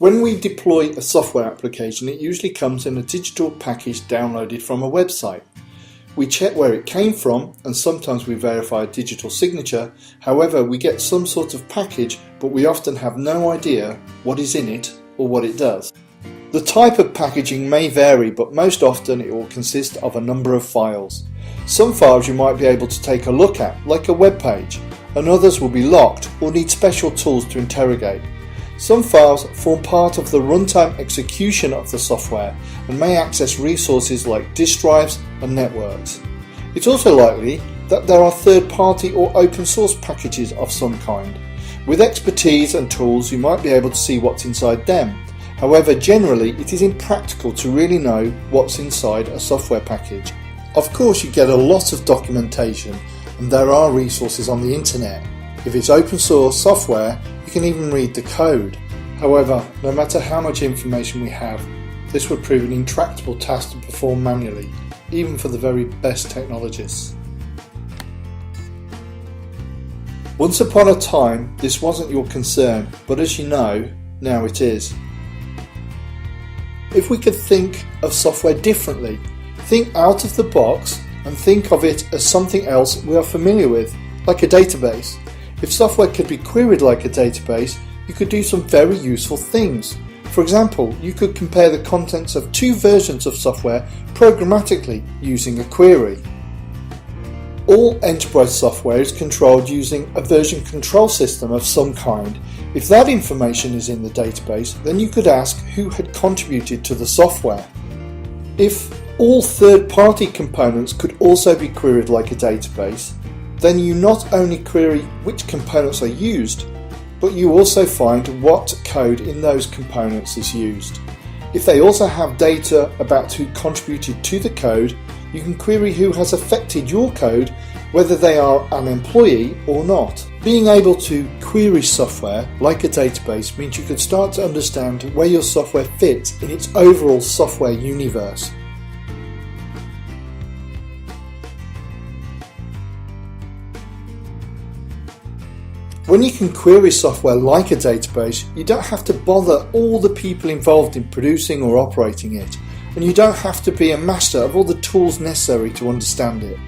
When we deploy a software application, it usually comes in a digital package downloaded from a website. We check where it came from, and sometimes we verify a digital signature. However, we get some sort of package, but we often have no idea what is in it or what it does. The type of packaging may vary, but most often it will consist of a number of files. Some files you might be able to take a look at, like a web page, and others will be locked or need special tools to interrogate. Some files form part of the runtime execution of the software and may access resources like disk drives and networks. It's also likely that there are third-party or open source packages of some kind. With expertise and tools, you might be able to see what's inside them. However, generally it is impractical to really know what's inside a software package. Of course, you get a lot of documentation, and there are resources on the internet. If it's open source software, you can even read the code. However, no matter how much information we have, this would prove an intractable task to perform manually, even for the very best technologists. Once upon a time, this wasn't your concern, but as you know, now it is. If we could think of software differently, think out of the box and think of it as something else we are familiar with, like a database. If software could be queried like a database, you could do some very useful things. For example, you could compare the contents of two versions of software programmatically using a query. All enterprise software is controlled using a version control system of some kind. If that information is in the database, then you could ask who had contributed to the software. If all third-party components could also be queried like a database, then you not only query which components are used, but you also find what code in those components is used. If they also have data about who contributed to the code, you can query who has affected your code, whether they are an employee or not. Being able to query software like a database means you can start to understand where your software fits in its overall software universe. When you can query software like a database, you don't have to bother all the people involved in producing or operating it, and you don't have to be a master of all the tools necessary to understand it.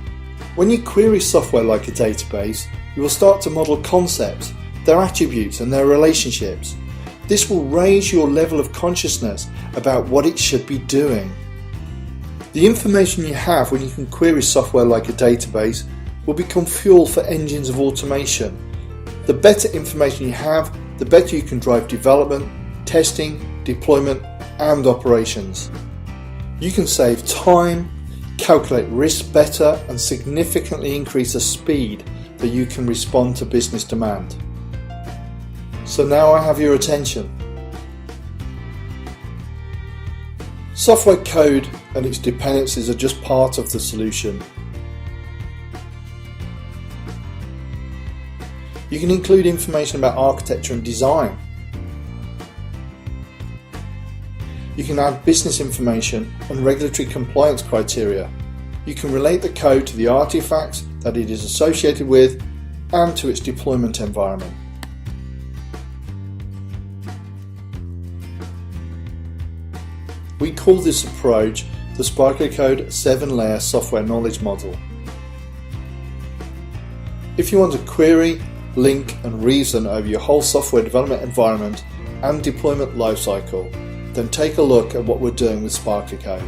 When you query software like a database, you will start to model concepts, their attributes and their relationships. This will raise your level of consciousness about what it should be doing. The information you have when you can query software like a database will become fuel for engines of automation. The better information you have, the better you can drive development, testing, deployment and operations. You can save time, calculate risk better and significantly increase the speed that you can respond to business demand. So now I have your attention. Software code and its dependencies are just part of the solution. You can include information about architecture and design. You can add business information and regulatory compliance criteria. You can relate the code to the artifacts that it is associated with and to its deployment environment. We call this approach the Sparkly Code 7-layer software knowledge model. If you want to query, link and reason over your whole software development environment and deployment lifecycle, then take a look at what we're doing with Sparkly Code.